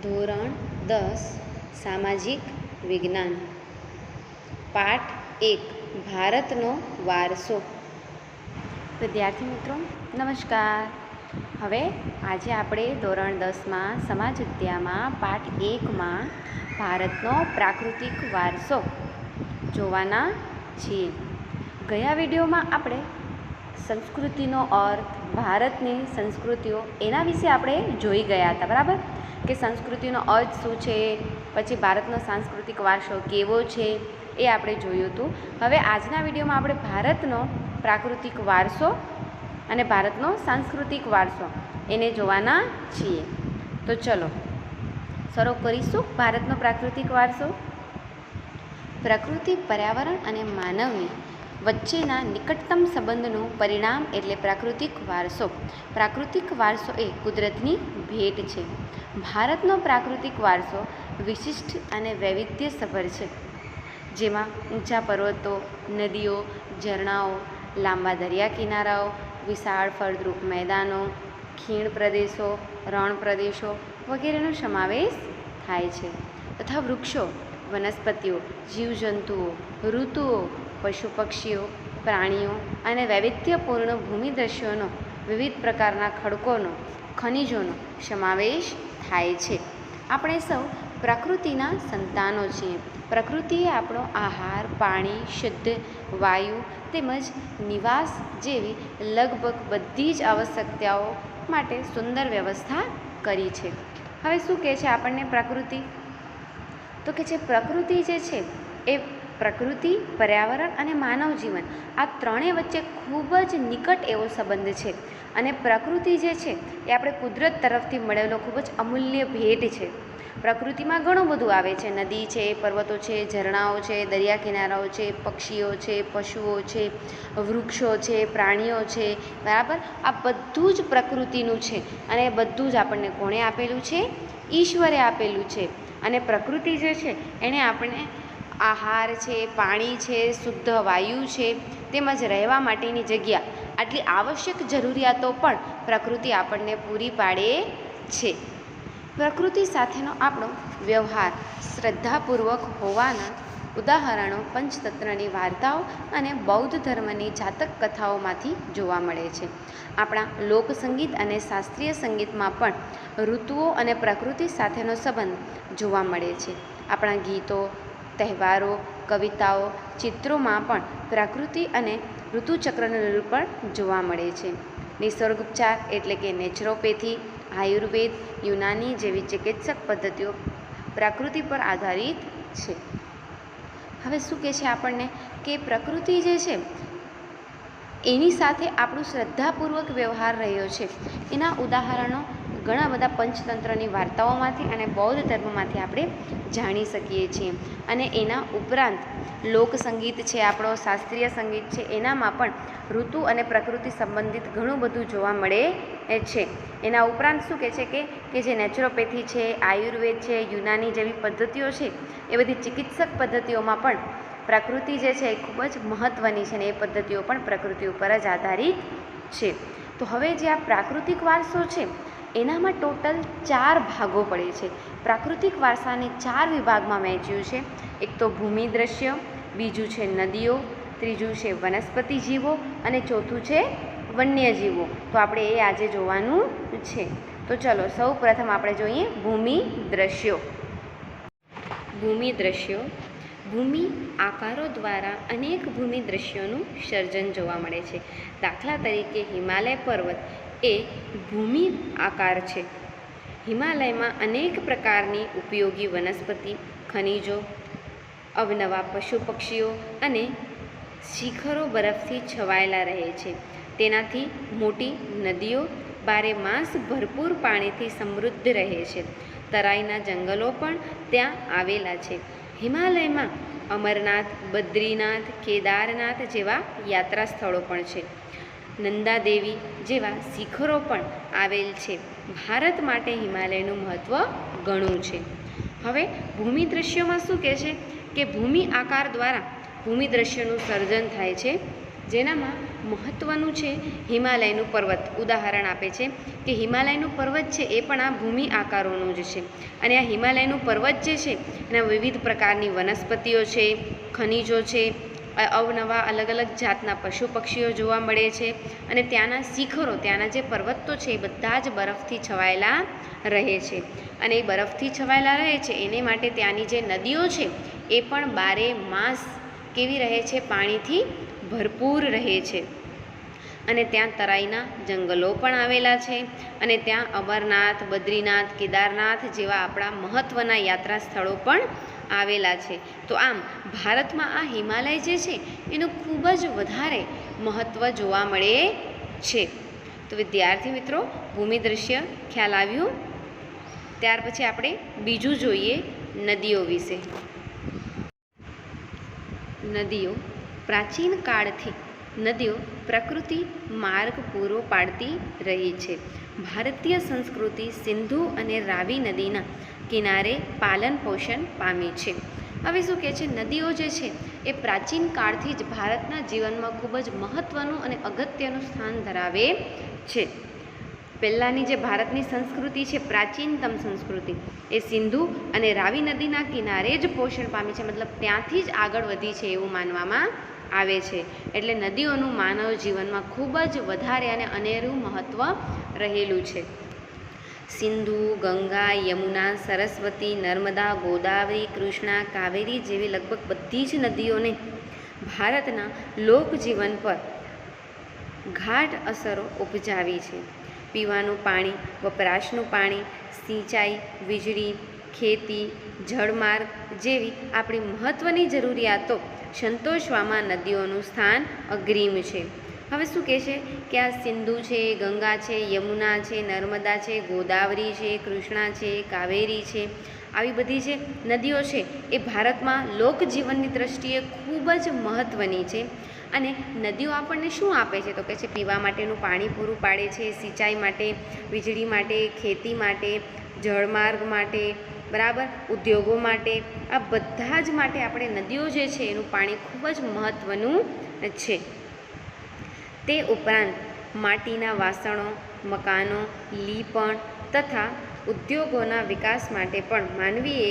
ધોરણ 10 સામાજિક વિજ્ઞાન પાઠ 1 ભારતનો વારસો। વિદ્યાર્થી મિત્રો નમસ્કાર। હવે આજે આપણે ધોરણ 10માં સમાજ વિદ્યામાં પાઠ 1માં ભારતનો પ્રાકૃતિક વારસો જોવાના છીએ। ગયા વિડીયોમાં આપણે સંસ્કૃતિનો અર્થ, ભારતની સંસ્કૃતિઓ એના વિશે આપણે જોઈ ગયા હતા, બરાબર? કે સંસ્કૃતિનો અર્થ શું છે, પછી ભારતનો સાંસ્કૃતિક વારસો કેવો છે એ આપણે જોયું હતું। હવે આજના વિડીયોમાં આપણે ભારતનો પ્રાકૃતિક વારસો અને ભારતનો સાંસ્કૃતિક વારસો એને જોવાના છીએ। તો ચલો શરૂ કરીશું ભારતનો પ્રાકૃતિક વારસો। પ્રકૃતિ, પર્યાવરણ અને માનવની વચ્ચેના નિકટતમ સંબંધનું પરિણામ એટલે પ્રાકૃતિક વારસો। પ્રાકૃતિક વારસો એ કુદરતની ભેટ છે। ભારતનો પ્રાકૃતિક વારસો વિશિષ્ટ અને વૈવિધ્યસભર છે, જેમાં ઊંચા પર્વતો, નદીઓ, ઝરણાઓ, લાંબા દરિયા કિનારાઓ, વિશાળ ફળદ્રુપ મેદાનો, ખીણ પ્રદેશો, રણ પ્રદેશો વગેરેનો સમાવેશ થાય છે, તથા વૃક્ષો, વનસ્પતિઓ, જીવજંતુઓ, ઋતુઓ, પશુ પક્ષીઓ, પ્રાણીઓ અને વૈવિધ્યપૂર્ણ ભૂમિ દ્રશ્યોનો, વિવિધ પ્રકારના ખડકોનો, ખનિજોનો સમાવેશ થાય છે। આપણે સૌ પ્રકૃતિના સંતાનો છીએ। પ્રકૃતિએ આપણો આહાર, પાણી, શુદ્ધ વાયુ તેમજ નિવાસ જેવી લગભગ બધી જ આવશ્યકતાઓ માટે સુંદર વ્યવસ્થા કરી છે। હવે શું કહે છે આપણને પ્રકૃતિ? તો કે છે પ્રકૃતિ જે છે એ પ્રકૃતિ, પર્યાવરણ અને માનવ જીવન આ ત્રણેય વચ્ચે ખૂબ જ નિકટ એવો સંબંધ છે। અને પ્રકૃતિ જે છે એ આપણે કુદરત તરફથી મળેલો ખૂબ જ અમૂલ્ય ભેટ છે। પ્રકૃતિમાં ઘણું બધું આવે છે, નદી છે, પર્વતો છે, ઝરણાઓ છે, દરિયા કિનારાઓ છે, પક્ષીઓ છે, પશુઓ છે, વૃક્ષો છે, પ્રાણીઓ છે, બરાબર? આ બધું જ પ્રકૃતિનું છે અને બધું જ આપણને કોણે આપેલું છે? ઈશ્વરે આપેલું છે। અને પ્રકૃતિ જે છે એણે આપણે આહાર છે, પાણી છે, શુદ્ધ વાયુ છે, તેમજ રહેવા માટેની જગ્યા, આટલી આવશ્યક જરૂરિયાતો પણ પ્રકૃતિ આપણને પૂરી પાડે છે। પ્રકૃતિ સાથેનો આપણો વ્યવહાર શ્રદ્ધાપૂર્વક હોવાના ઉદાહરણો પંચતંત્રની વાર્તાઓ અને બૌદ્ધ ધર્મની જાતક કથાઓમાંથી જોવા મળે છે। આપણા લોકસંગીત અને શાસ્ત્રીય સંગીતમાં પણ ઋતુઓ અને પ્રકૃતિ સાથેનો સંબંધ જોવા મળે છે। આપણા ગીતો, તહેવારો, કવિતાઓ, ચિત્રોમાં પણ પ્રકૃતિ અને ઋતુચક્રનું નિરૂપણ જોવા મળે છે। નિસર્ગોપચાર એટલે કે નેચરોપેથી, આયુર્વેદ, યુનાની જેવી ચિકિત્સક પદ્ધતિઓ પ્રકૃતિ પર આધારિત છે। હવે શું કહે છે આપણને કે પ્રકૃતિ જે છે એની સાથે આપણું શ્રદ્ધાપૂર્વક વ્યવહાર રહ્યો છે, એના ઉદાહરણો ઘણા બધા પંચતંત્રની વાર્તાઓમાંથી અને બૌદ્ધ ધર્મમાંથી આપણે જાણી શકીએ છીએ। અને એના ઉપરાંત લોકસંગીત છે, આપણો શાસ્ત્રીય સંગીત છે, એનામાં પણ ઋતુ અને પ્રકૃતિ સંબંધિત ઘણું બધું જોવા મળે છે। એના ઉપરાંત શું કહે છે કે જે નેચરોપેથી છે, આયુર્વેદ છે, યુનાની જેવી પદ્ધતિઓ છે, એ બધી ચિકિત્સક પદ્ધતિઓમાં પણ પ્રકૃતિ જે છે એ ખૂબ જ મહત્ત્વની છે અને એ પદ્ધતિઓ પણ પ્રકૃતિ ઉપર જ આધારિત છે। તો હવે જે આ પ્રાકૃતિક વારસો છે એનામાં ટોટલ 4 ભાગો પડે છે। પ્રાકૃતિક વારસાને 4 વિભાગમાં વહેંચ્યું છે। એક તો ભૂમિ દ્રશ્ય, બીજું છે નદીઓ, ત્રીજું છે વનસ્પતિ જીવો અને ચોથું છે વન્યજીવો। તો આપણે એ આજે જોવાનું છે। તો ચલો સૌ પ્રથમ આપણે જોઈએ ભૂમિ દ્રશ્યો। ભૂમિ દ્રશ્યો, ભૂમિ આકારો દ્વારા અનેક ભૂમિ દ્રશ્યોનું સર્જન જોવા મળે છે। દાખલા તરીકે હિમાલય પર્વત એ ભૂમિ આકાર છે। હિમાલયમાં અનેક પ્રકારની ઉપયોગી વનસ્પતિ, ખનિજો, અવનવા પશુ પક્ષીઓ અને શિખરો બરફથી છવાયેલા રહે છે। તેનાથી મોટી નદીઓ બારે માસ ભરપૂર પાણીથી સમૃદ્ધ રહે છે। તરાઈના જંગલો પણ ત્યાં આવેલા છે। હિમાલયમાં અમરનાથ, બદ્રીનાથ, કેદારનાથ જેવા યાત્રા સ્થળો પણ છે। નંદાદેવી જેવા શિખરો પણ આવેલ છે। ભારત માટે હિમાલયનું મહત્ત્વ ઘણું છે। હવે ભૂમિ દ્રશ્યોમાં શું કહે છે કે ભૂમિ આકાર દ્વારા ભૂમિ દ્રશ્યનું સર્જન થાય છે, જેનામાં મહત્ત્વનું છે હિમાલયનું પર્વત. ઉદાહરણ આપે છે કે હિમાલયનું પર્વત છે એ પણ આ ભૂમિ આકારોનું જ છે, અને આ હિમાલયનું પર્વત જે છે એના વિવિધ પ્રકારની વનસ્પતિઓ છે, ખનિજો છે, અવનવા અલગ અલગ જાતના પશુ પક્ષીઓ જોવા મળે છે, અને ત્યાંના શિખરો, ત્યાંના જે પર્વતો છે એ બધા જ બરફથી છવાયેલા રહે છે. અને એ બરફથી છવાયેલા રહે છે એને માટે ત્યાંની જે નદીઓ છે એ પણ 12 માસ કેવી રહે છે? પાણીથી ભરપૂર રહે છે. અને ત્યાં તરાઈના જંગલો પણ આવેલા છે, અને ત્યાં અમરનાથ, બદ્રીનાથ, કેદારનાથ જેવા આપણા મહત્ત્વના યાત્રા સ્થળો પણ આવેલા છે. તો આમ ભારતમાં આ હિમાલય જે છે એનું ખૂબ જ વધારે મહત્ત્વ જોવા મળે છે. તો વિદ્યાર્થી મિત્રો, ભૂમિ દૃશ્ય ખ્યાલ આવ્યું? ત્યાર પછી આપણે બીજું જોઈએ નદીઓ વિશે. નદીઓ પ્રાચીન કાળથી નદીઓ પ્રકૃતિ માર્ગ પૂરો પાડતી રહી છે. ભારતીય સંસ્કૃતિ સિંધુ અને રાવી નદીના કિનારે પાલન પોષણ પામી છે. હવે શું કહે છે? નદીઓ જે છે એ પ્રાચીન કાળથી જ ભારતના જીવનમાં ખૂબ જ મહત્ત્વનું અને અગત્યનું સ્થાન ધરાવે છે. પહેલાંની જે ભારતની સંસ્કૃતિ છે, પ્રાચીનતમ સંસ્કૃતિ, એ સિંધુ અને રાવી નદીના કિનારે જ પોષણ પામી છે, મતલબ ત્યાંથી જ આગળ વધી છે એવું માનવામાં આવે છે. એટલે નદીઓનું માનવ જીવનમાં ખૂબ જ વધારે અને અનેરું મહત્ત્વ રહેલું છે. સિંધુ, ગંગા, યમુના, સરસ્વતી, નર્મદા, ગોદાવરી, કૃષ્ણા, કાવેરી જેવી લગભગ બધી જ નદીઓને ભારતના લોકજીવન પર ગાઢ અસરો ઉપજાવી છે. પીવાનું પાણી, વપરાશનું પાણી, સિંચાઈ, વીજળી, ખેતી, જળમાર્ગ જેવી આપણી મહત્ત્વની જરૂરિયાતો સંતોષવામાં નદીઓનું સ્થાન અગ્રીમ છે. હવે શું કહે છે કે આ સિંધુ છે, ગંગા છે, યમુના છે, નર્મદા છે, ગોદાવરી છે, કૃષ્ણા છે, કાવેરી છે, આવી બધી જે નદીઓ છે એ ભારતમાં લોકજીવનની દ્રષ્ટિએ ખૂબ જ મહત્ત્વની છે. અને નદીઓ આપણને શું આપે છે? તો કહે છે પીવા માટેનું પાણી પૂરું પાડે છે, સિંચાઈ માટે, વીજળી માટે, ખેતી માટે, જળમાર્ગ માટે, બરાબર, ઉદ્યોગો માટે, આ બધા જ માટે આપણે નદીઓ જે છે એનું પાણી ખૂબ જ મહત્ત્વનું છે. તે ઉપરાંત માટીના વાસણો, મકાનો, લીપણ તથા ઉદ્યોગોના વિકાસ માટે પણ માનવીએ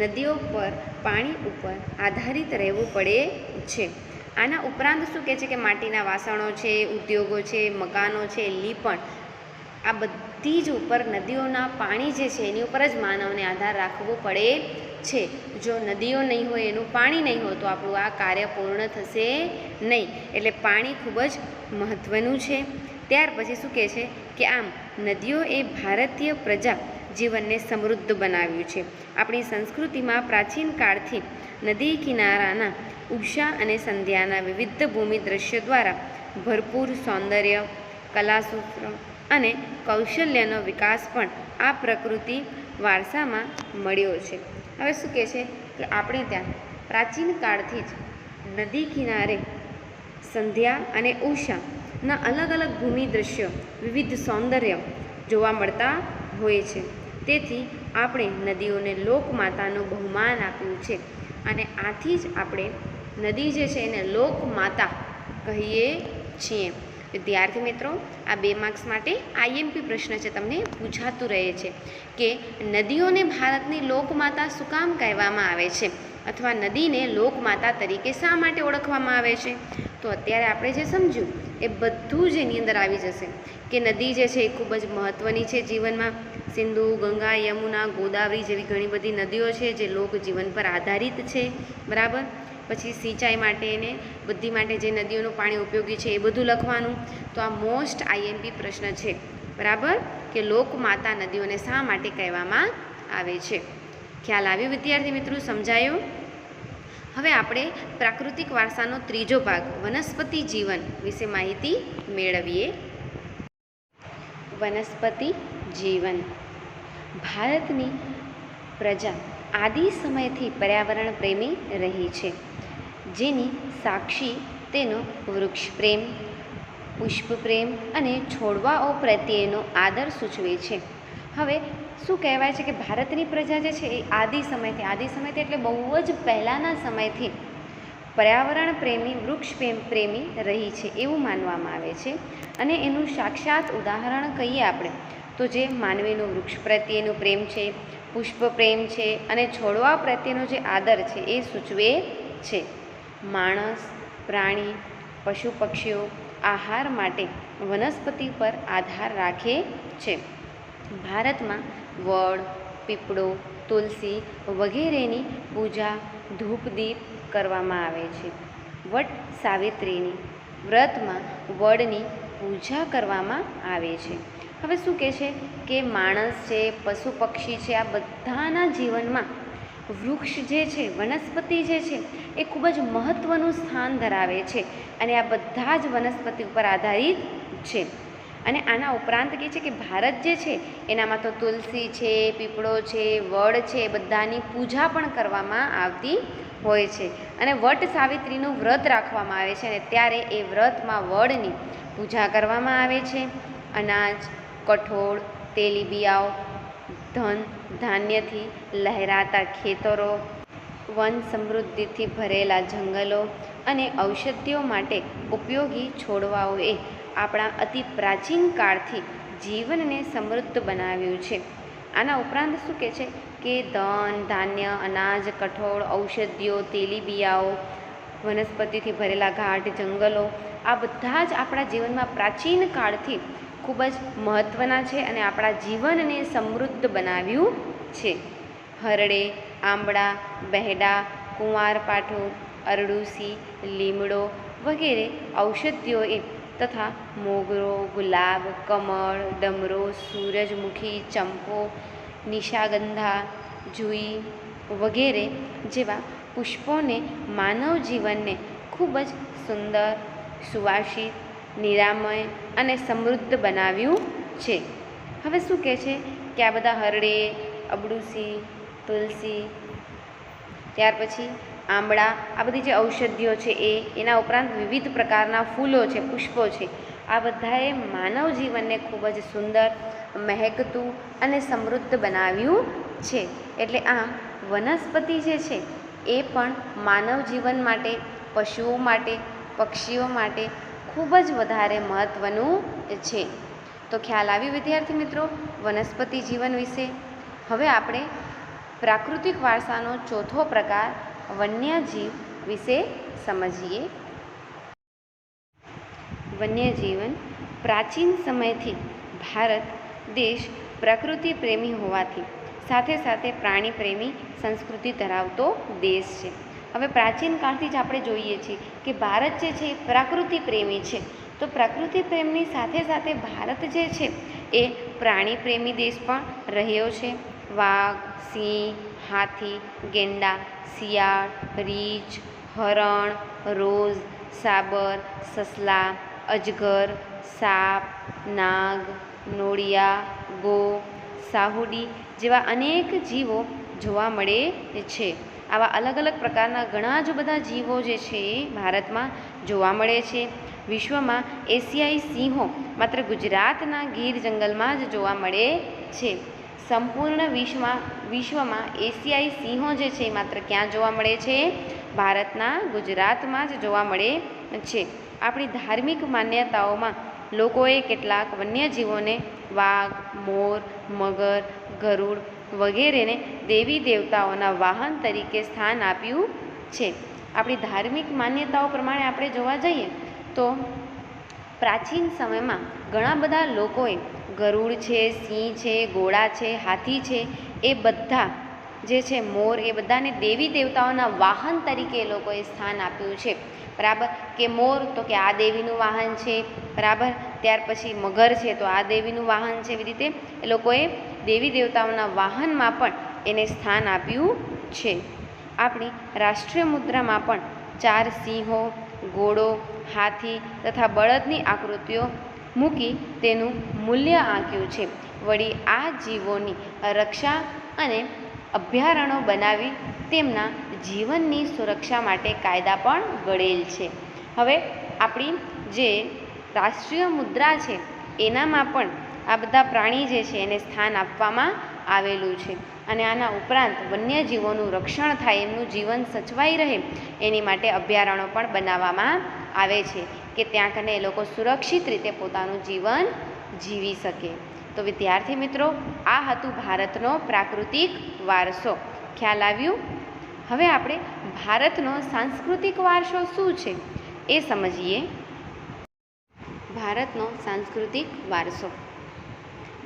નદીઓ પર પાણી ઉપર આધારિત રહેવું પડે છે. આના ઉપરાંત શું કહે છે કે માટીના વાસણો છે, ઉદ્યોગો છે, મકાનો છે, લીપણ, આ બધી જ ઉપર નદીઓના પાણી જે છે એની ઉપર જ માનવને આધાર રાખવો પડે છે. જો નદીઓ નહીં હોય, એનું પાણી નહીં હોય તો આપણું આ કાર્ય પૂર્ણ થશે નહીં. એટલે પાણી ખૂબ જ મહત્ત્વનું છે. ત્યાર પછી શું કહે છે કે આમ નદીઓ એ ભારતીય પ્રજા જીવનને સમૃદ્ધ બનાવ્યું છે. આપણી સંસ્કૃતિમાં પ્રાચીન કાળથી નદી કિનારાના ઉષા અને સંધ્યાના વિવિધ ભૂમિ દૃશ્યો દ્વારા ભરપૂર સૌંદર્ય, કલાસૂત્ર અને કૌશલ્યનો વિકાસ પણ આ પ્રકૃતિ વારસામાં મળ્યો છે. હવે શું કહે છે કે આપણે ત્યાં પ્રાચીન કાળથી જ નદી કિનારે સંધ્યા અને ઉષાના અલગ અલગ ભૂમિ દૃશ્યો, વિવિધ સૌંદર્ય જોવા મળતા હોય છે. તેથી આપણે નદીઓને લોકમાતાનું બહુમાન આપ્યું છે, અને આથી જ આપણે નદી જે છે એને લોકમાતા કહીએ છીએ. વિદ્યાર્થી મિત્રો, આ 2 માર્ક્સ માટે આઈએમપી પ્રશ્ન છે, તમને પૂછાતું રહે છે કે નદીઓને ભારતની લોકમાતા શું કામ કહેવામાં આવે છે, અથવા નદીને લોકમાતા તરીકે શા માટે ઓળખવામાં આવે છે. તો અત્યારે આપણે જે સમજ્યું એ બધું જ એની અંદર આવી જશે કે નદી જે છે એ ખૂબ જ મહત્ત્વની છે જીવનમાં. સિંધુ, ગંગા, યમુના, ગોદાવરી જેવી ઘણી બધી નદીઓ છે જે લોકજીવન પર આધારિત છે, બરાબર. પછી સિંચાઈ માટે ને બધી માટે જે નદીઓનું પાણી ઉપયોગી છે એ બધું લખવાનું. તો આ મોસ્ટ આઈએમપી પ્રશ્ન છે, બરાબર, કે લોકમાતા નદીઓને શા માટે કહેવામાં આવે છે. ખ્યાલ આવ્યો વિદ્યાર્થી મિત્રો? સમજાયો? હવે આપણે પ્રાકૃતિક વારસાનો ત્રીજો ભાગ વનસ્પતિ જીવન વિશે માહિતી મેળવીએ. વનસ્પતિ જીવન. ભારતની પ્રજા આદિ સમયથી પર્યાવરણ પ્રેમી રહી છે, જેની સાક્ષી તેનો વૃક્ષ પ્રેમ, પુષ્પ પ્રેમ અને છોડવાઓ પ્રત્યેનો આદર સૂચવે છે. હવે શું કહેવાય છે કે ભારતની પ્રજા જે છે એ આદિ સમયથી એટલે બહુ જ પહેલાંના સમયથી પર્યાવરણ પ્રેમી, વૃક્ષ પ્રેમી રહી છે એવું માનવામાં આવે છે. અને એનું સાક્ષાત ઉદાહરણ કહીએ આપણે તો જે માનવીનું વૃક્ષ પ્રત્યેનું પ્રેમ છે, પુષ્પ પ્રેમ છે અને છોડવા પ્રત્યેનો જે આદર છે એ સૂચવે છે. માણસ, પ્રાણી, પશુ પક્ષીઓ આહાર માટે વનસ્પતિ પર આધાર રાખે છે. ભારતમાં વડ, પીપળો, તુલસી વગેરેની પૂજા ધૂપદીપ કરવામાં આવે છે. વટ સાવિત્રીની વ્રતમાં વડની પૂજા કરવામાં આવે છે. હવે શું કહે છે કે માણસ છે, પશુ પક્ષી છે, આ બધાના જીવનમાં વૃક્ષ જે છે, વનસ્પતિ જે છે એ ખૂબ જ મહત્ત્વનું સ્થાન ધરાવે છે અને આ બધા જ વનસ્પતિ ઉપર આધારિત છે. અને આના ઉપરાંત કહે છે કે ભારત જે છે એનામાં તો તુલસી છે, પીપળો છે, વડ છે, બધાની પૂજા પણ કરવામાં આવતી હોય છે. અને વટ સાવિત્રીનું વ્રત રાખવામાં આવે છે અને ત્યારે એ વ્રતમાં વડની પૂજા કરવામાં આવે છે. અનાજ, કઠોળ, તેલીબિયાઓ, ધન ધાન્યથી લહેરાતા ખેતરો, વન સમૃદ્ધિથી ભરેલા જંગલો અને ઔષધિઓ માટે ઉપયોગી છોડવાઓએ આપણા અતિ પ્રાચીન કાળથી જીવનને સમૃદ્ધ બનાવ્યું છે. આના ઉપરાંત શું કહે છે કે ધન, ધાન્ય, અનાજ, કઠોળ, ઔષધિઓ, તેલીબિયાઓ, વનસ્પતિથી ભરેલા ઘાટ, જંગલો આ બધા જ આપણા જીવનમાં પ્રાચીન કાળથી ખૂબ જ મહત્ત્વના છે અને આપણા જીવનને સમૃદ્ધ બનાવ્યું છે. હરડે, આંબળા, બહેડા, કુંવારપાઠો, અરડુસી, લીમડો વગેરે ઔષધિઓએ તથા મોગરો, ગુલાબ, કમળ, ડમરો, સૂરજમુખી, ચંપો, નિશાગંધા, જુઈ વગેરે જેવા પુષ્પોને માનવ જીવનને ખૂબ જ સુંદર, સુવાસિત, નિરામય અને સમૃદ્ધ બનાવ્યું છે. હવે શું કહે છે કે આ બધા હરડે, અબડુસી, તુલસી, ત્યાર પછી આંબળા આ બધી જે ઔષધિઓ છે એના ઉપરાંત વિવિધ પ્રકારના ફૂલો છે, પુષ્પો છે, આ બધાએ માનવ જીવનને ખૂબ જ સુંદર, મહેકતું અને સમૃદ્ધ બનાવ્યું છે. એટલે આ વનસ્પતિ જે છે એ પણ માનવ જીવન માટે, પશુઓ માટે, પક્ષીઓ માટે ખૂબ જ વધારે મહત્ત્વનું છે. તો ખ્યાલ આવ્યો વિદ્યાર્થી મિત્રો વનસ્પતિ જીવન વિશે. હવે આપણે પ્રાકૃતિક વારસાનો ચોથો પ્રકાર વન્યજીવ વિશે સમજીએ. વન્યજીવન પ્રાચીન સમયથી ભારત દેશ પ્રકૃતિ પ્રેમી હોવાથી સાથે સાથે પ્રાણી પ્રેમી સંસ્કૃતિ ધરાવતો દેશ છે. હવે પ્રાચીન કાળથી જ આપણે જોઈએ છીએ કે ભારત જે છે એ પ્રકૃતિ પ્રેમી છે. તો પ્રકૃતિ પ્રેમની સાથે સાથે ભારત જે છે એ પ્રાણી પ્રેમી દેશ પણ રહ્યો છે. વાઘ, સિંહ, હાથી, ગેંડા, શિયાળ, રીંછ, હરણ, રોઝ, સાબર, સસલા, અજગર, સાપ, નાગ, નોળિયા, ગો, સાહુડી જેવા અનેક જીવો જોવા મળે છે. આવા અલગ અલગ પ્રકારના ઘણા જ બધા જીવો જે છે એ ભારતમાં જોવા મળે છે. વિશ્વમાં એશિયાઈ સિંહો માત્ર ગુજરાતના ગીર જંગલમાં જ જોવા મળે છે. સંપૂર્ણ વિશ્વમાં એશિયાઈ સિંહો જે છે એ માત્ર ક્યાં જોવા મળે છે? ભારતના ગુજરાતમાં જ જોવા મળે છે. આપણી ધાર્મિક માન્યતાઓમાં લોકોએ કેટલાક વન્યજીવોને વાઘ, મોર, મગર, ગરુડ વગેરેને દેવી દેવતાઓના વાહન તરીકે સ્થાન આપ્યું છે. આપણી ધાર્મિક માન્યતાઓ પ્રમાણે આપણે જોવા જઈએ તો પ્રાચીન સમયમાં ઘણા બધા લોકોએ ગરુડ છે, સિંહ છે, ઘોડા છે, હાથી છે એ બધા જે છે મોર એ બધાને દેવી દેવતાઓના વાહન તરીકે એ લોકોએ સ્થાન આપ્યું છે. બરાબર કે મોર તો કે આ દેવીનું વાહન છે. બરાબર ત્યાર પછી મગર છે તો આ દેવીનું વાહન છે. એવી રીતે એ લોકોએ દેવી દેવતાઓના વાહનમાં પણ એને સ્થાન આપ્યું છે. આપણી રાષ્ટ્રીય મુદ્રામાં પણ 4 સિંહો, ઘોડો, હાથી તથા બળદની આકૃતિઓ મૂકી તેનું મૂલ્ય આંક્યું છે. વળી આ જીવોની રક્ષા અને અભયારણ્યો બનાવી તેમના જીવનની સુરક્ષા માટે કાયદા પણ ઘડેલ છે. હવે આપણી જે રાષ્ટ્રીય મુદ્રા છે એનામાં પણ આ બધા પ્રાણી જે છે એને સ્થાન આપવામાં આવેલું છે અને આના ઉપરાંત વન્યજીવોનું રક્ષણ થાય, એમનું જીવન સચવાઈ રહે એની માટે અભયારણ્યો પણ બનાવવામાં આવે છે કે ત્યાં કને એ લોકો સુરક્ષિત રીતે પોતાનું જીવન જીવી શકે. તો વિદ્યાર્થી મિત્રો, આ હતું ભારતનો પ્રાકૃતિક વારસો. ખ્યાલ આવ્યું? હવે આપણે ભારતનો સાંસ્કૃતિક વારસો શું છે એ સમજીએ. ભારતનો સાંસ્કૃતિક વારસો.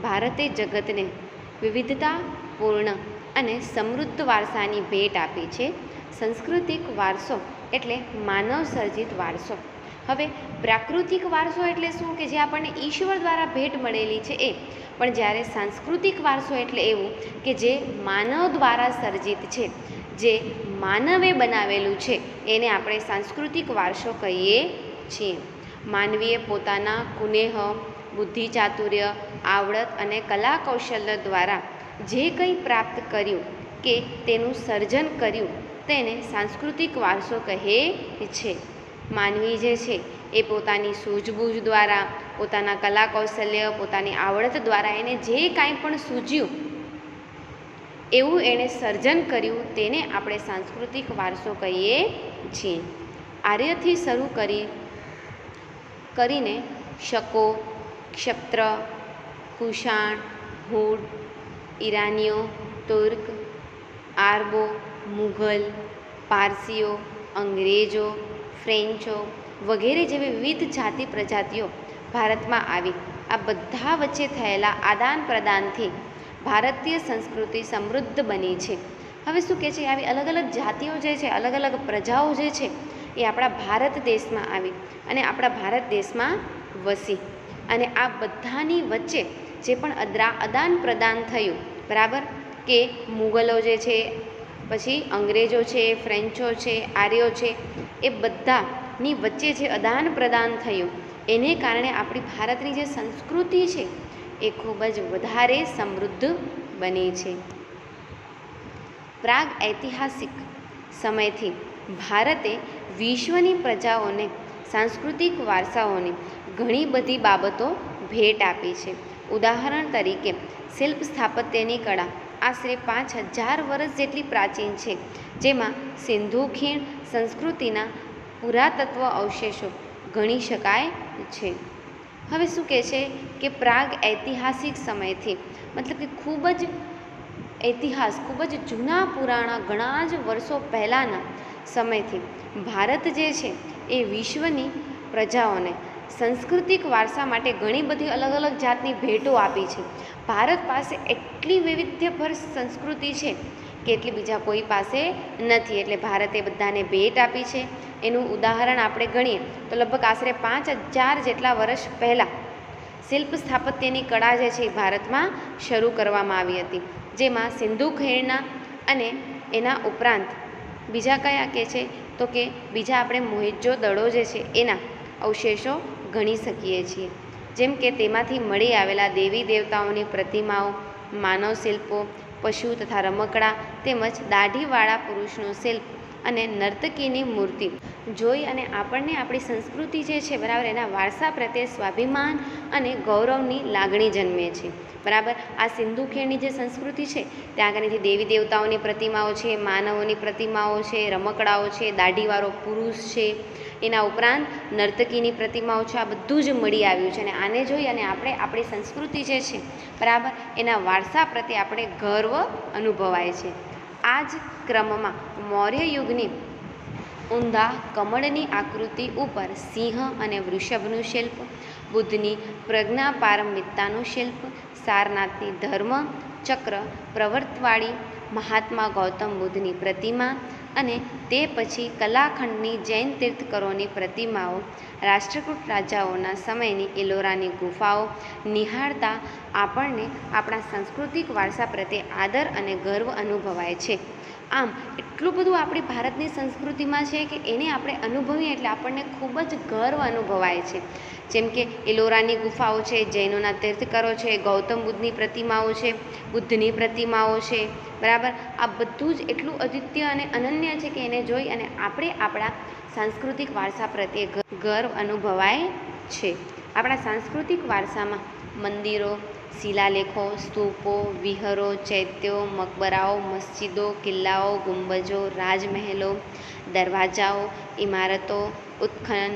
ભારતે જગતને વિવિધતાપૂર્ણ અને સમૃદ્ધ વારસાની ભેટ આપી છે. સાંસ્કૃતિક વારસો એટલે માનવ સર્જિત વારસો. હવે પ્રાકૃતિક વારસો એટલે શું? કે જે આપણને ઈશ્વર દ્વારા ભેટ મળેલી છે એ. પણ જ્યારે સાંસ્કૃતિક વારસો એટલે એવું કે જે માનવ દ્વારા સર્જિત છે, જે માનવે બનાવેલું છે, એને આપણે સાંસ્કૃતિક વારસો કહીએ છીએ. માનવીએ પોતાના કુનેહ, બુદ્ધિ ચાતુર્ય, આવડત અને કલા કૌશલ્ય દ્વારા જે કંઈ પ્રાપ્ત કર્યું કે તેનું સર્જન કર્યું તેને સાંસ્કૃતિક વારસો કહે છે. માનવી જે છે એ પોતાની સૂઝબૂઝ દ્વારા, પોતાના કલા કૌશલ્ય, પોતાની આવડત દ્વારા એને જે કાંઈ પણ સૂઝ્યું એવું એણે સર્જન કર્યું તેને આપણે સાંસ્કૃતિક વારસો કહીએ છીએ. આર્યથી શરૂ કરીને શકો, ક્ષત્ર, કુષાણ, હૂડ, ઈરાનીઓ, તુર્ક, આરબો, મુઘલ, પારસીઓ, અંગ્રેજો, ફ્રેન્ચો વગેરે જેવી વિવિધ જાતિ પ્રજાતિઓ ભારતમાં આવી. આ બધા વચ્ચે થયેલા આદાન પ્રદાનથી ભારતીય સંસ્કૃતિ સમૃદ્ધ બની છે. હવે શું કહે છે? આવી અલગ અલગ જાતિઓ જે છે, અલગ અલગ પ્રજાઓ જે છે એ આપણા ભારત દેશમાં આવી અને આપણા ભારત દેશમાં વસી. અને આ બધાની વચ્ચે જે પણ આદાન પ્રદાન થયું, બરાબર, કે મુગલો જે છે, પછી અંગ્રેજો છે, ફ્રેન્ચો છે, આર્યો છે, એ બધાની વચ્ચે જે આદાન પ્રદાન થયું એને કારણે આપણી ભારતની જે સંસ્કૃતિ છે એ ખૂબ જ વધારે સમૃદ્ધ બની છે. પ્રાગ ઐતિહાસિક સમયથી ભારતે વિશ્વની પ્રજાઓને સાંસ્કૃતિક વારસાઓની ઘણી બધી બાબતો ભેટ આપી છે. ઉદાહરણ તરીકે શિલ્પ સ્થાપત્યની કળા આશરે 5000 વર્ષ જેટલી પ્રાચીન છે, જેમાં સિંધુ ખીણ સંસ્કૃતિના પુરાતત્વ અવશેષો ગણી શકાય છે. હવે શું કહે છે કે પ્રાગ ઐતિહાસિક સમયથી મતલબ કે ખૂબ જ ઇતિહાસ, ખૂબ જ જૂના પુરાણા ઘણા જ વર્ષો પહેલાંના સમયથી ભારત જે છે એ વિશ્વની પ્રજાઓને સાંસ્કૃતિક વારસા માટે ઘણી બધી અલગ અલગ જાતની ભેટો આપી છે. ભારત પાસે એટલી વૈવિધ્યભર સંસ્કૃતિ છે કે એટલી બીજા કોઈ પાસે નથી. એટલે ભારતે બધાને ભેટ આપી છે. એનું ઉદાહરણ આપણે ગણીએ તો લગભગ આશરે 5000 જેટલા વર્ષ પહેલાં શિલ્પ સ્થાપત્યની કળા જે છે એ ભારતમાં શરૂ કરવામાં આવી હતી, જેમાં સિંધુ ખીણના અને એના ઉપરાંત બીજા કયા કે છે તો કે બીજા આપણે મોહેંજો-દડો જે છે એના અવશેષો ગણી શકીએ છીએ. જેમ કે તેમાંથી મળી આવેલા દેવી દેવતાઓની પ્રતિમાઓ, માનવ શિલ્પો, પશુ તથા રમકડા તેમજ દાઢીવાળા પુરુષનું શિલ્પ અને નર્તકીની મૂર્તિ જોઈ અને આપણને આપણી સંસ્કૃતિ જે છે, બરાબર, એના વારસા પ્રત્યે સ્વાભિમાન અને ગૌરવની લાગણી જન્મે છે. બરાબર, આ સિંધુ ખીણની જે સંસ્કૃતિ છે ત્યાં આગળથી દેવી દેવતાઓની પ્રતિમાઓ છે, માનવોની પ્રતિમાઓ છે, રમકડાઓ છે, દાઢીવાળો પુરુષ છે, એના ઉપરાંત નર્તકીની પ્રતિમાઓ છે, આ બધું જ મળી આવ્યું છે. અને આને જોઈ અને આપણે આપણી સંસ્કૃતિ જે છે, બરાબર, એના વારસા પ્રત્યે આપણે ગર્વ અનુભવાય છે. આ જ ક્રમમાં મૌર્ય યુગની ઊંધા કમળની આકૃતિ ઉપર સિંહ અને વૃષભનું શિલ્પ, બુદ્ધની પ્રજ્ઞાપારમિતતાનું શિલ્પ, સારનાથની ધર્મ ચક્ર પ્રવર્તવાળી મહાત્મા ગૌતમ બુદ્ધની પ્રતિમા અને તે પછી કલાખંડની જૈન તીર્થકરોની પ્રતિમાઓ, રાષ્ટ્રકૂટ રાજાઓના સમયની એલોરાની ગુફાઓ નિહાળતા આપણને આપણા સાંસ્કૃતિક વારસા પ્રત્યે આદર અને ગર્વ અનુભવાય છે. આમ એટલું બધું આપણી ભારતની સંસ્કૃતિમાં છે કે એને આપણે અનુભવીએ એટલે આપણને ખૂબ જ ગર્વ અનુભવાય છે. જેમ કે એલોરાની ગુફાઓ છે, જૈનોના તીર્થકરો છે, ગૌતમ બુદ્ધની પ્રતિમાઓ છે, બુદ્ધની પ્રતિમાઓ છે, બરાબર, આ બધું જ એટલું અદ્વિતીય અને અનન્ય છે કે એને જોઈ અને આપણે આપણા સાંસ્કૃતિક વારસા પ્રત્યે ગર્વ અનુભવાય છે. આપણા સાંસ્કૃતિક વારસામાં મંદિરો, શિલાલેખો, સ્તૂપો, વિહરો, ચૈત્યો, મકબરાઓ, મસ્જિદો, કિલ્લાઓ, ગુંબજો, રાજમહેલો, દરવાજાઓ, ઇમારતો, ઉત્ખનન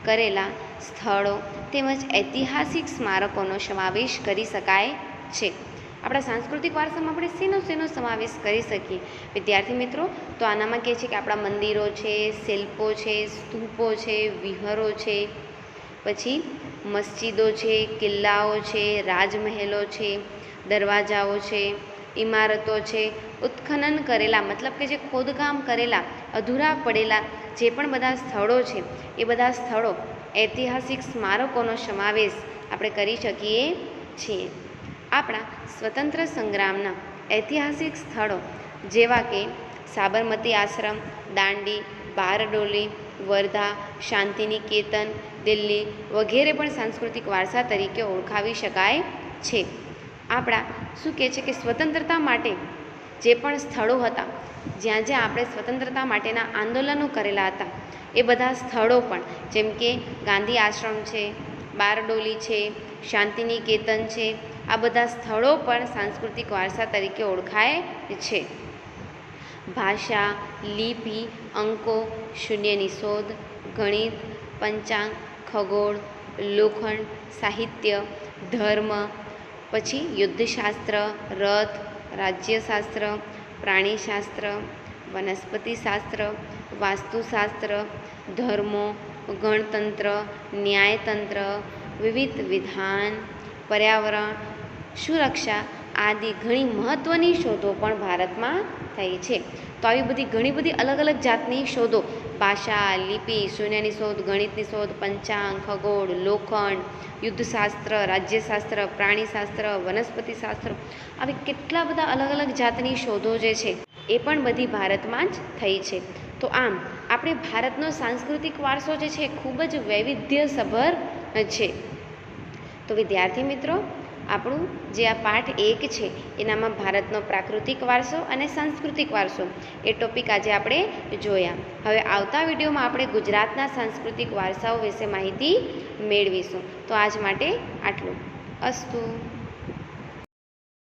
કરેલા સ્થળો તેમજ ઐતિહાસિક સ્મારકોનો સમાવેશ કરી શકાય છે. આપણા સાંસ્કૃતિક વારસામાં આપણે શેનો સમાવેશ કરી શકીએ વિદ્યાર્થી મિત્રો? તો આનામાં કહે છે કે આપણા મંદિરો છે, શિલ્પો છે, સ્તૂપો છે, વિહરો છે, પછી મસ્જિદો છે, કિલ્લાઓ છે, રાજમહેલો છે, દરવાજાઓ છે, ઇમારતો છે, ઉત્ખનન કરેલા મતલબ કે જે ખોદકામ કરેલા અધૂરા પડેલા જે પણ બધા સ્થળો છે એ બધા સ્થળો ઐતિહાસિક સ્મારકોનો સમાવેશ આપણે કરી શકીએ છીએ. આપણા સ્વતંત્ર સંગ્રામના ઐતિહાસિક સ્થળો જેવા કે સાબરમતી આશ્રમ, દાંડી, બારડોલી, વર્ધા, શાંતિનિકેતન, દિલ્હી વગેરે પણ સાંસ્કૃતિક વારસા તરીકે ઓળખાવી શકાય છે. આપણા શું કહે છે કે સ્વતંત્રતા માટે જે પણ સ્થળો હતા, જ્યાં જ્યાં આપણે સ્વતંત્રતા માટેના આંદોલનો કરેલા હતા એ બધા સ્થળો પણ જેમ કે ગાંધી આશ્રમ છે, બારડોલી છે, શાંતિનિકેતન છે, આ બધા સ્થળો પણ સાંસ્કૃતિક વારસા તરીકે ઓળખાય છે. ભાષા, લિપિ, અંકો, શૂન્યની શોધ, ગણિત, પંચાંગ, ખગોળ, લોખંડ, સાહિત્ય, ધર્મ, પછી યુદ્ધશાસ્ત્ર, રથ, રાજ્યશાસ્ત્ર, પ્રાણીશાસ્ત્ર, વનસ્પતિશાસ્ત્ર, વાસ્તુશાસ્ત્ર, ધર્મો, ગણતંત્ર, ન્યાયતંત્ર, વિવિધ વિધાન, પર્યાવરણ, સુરક્ષા આદિ ઘણી મહત્ત્વની શોધો પણ ભારતમાં થઈ છે. તો આવી બધી ઘણી બધી અલગ અલગ જાતની શોધો, ભાષા, લિપિ, શૂન્યની શોધ, ગણિતની શોધ, પંચાંગ, ખગોળ, લોખંડ, યુદ્ધશાસ્ત્ર, રાજ્યશાસ્ત્ર, પ્રાણીશાસ્ત્ર, વનસ્પતિશાસ્ત્ર, આવી કેટલા બધા અલગ અલગ જાતની શોધો જે છે એ પણ બધી ભારતમાં જ થઈ છે. તો આમ આપણે ભારતનો સાંસ્કૃતિક વારસો જે છે ખૂબ જ વૈવિધ્યસભર છે. તો વિદ્યાર્થી મિત્રો, આપણું જે આ પાઠ 1 છે એનામાં ભારતનો પ્રાકૃતિક વારસો અને સાંસ્કૃતિક વારસો એ ટોપિક આજે આપણે જોયા. હવે આવતા વિડીયોમાં આપણે ગુજરાતના સાંસ્કૃતિક વારસાઓ વિશે માહિતી મેળવીશું. તો આજ માટે આટલું. અસ્તુ.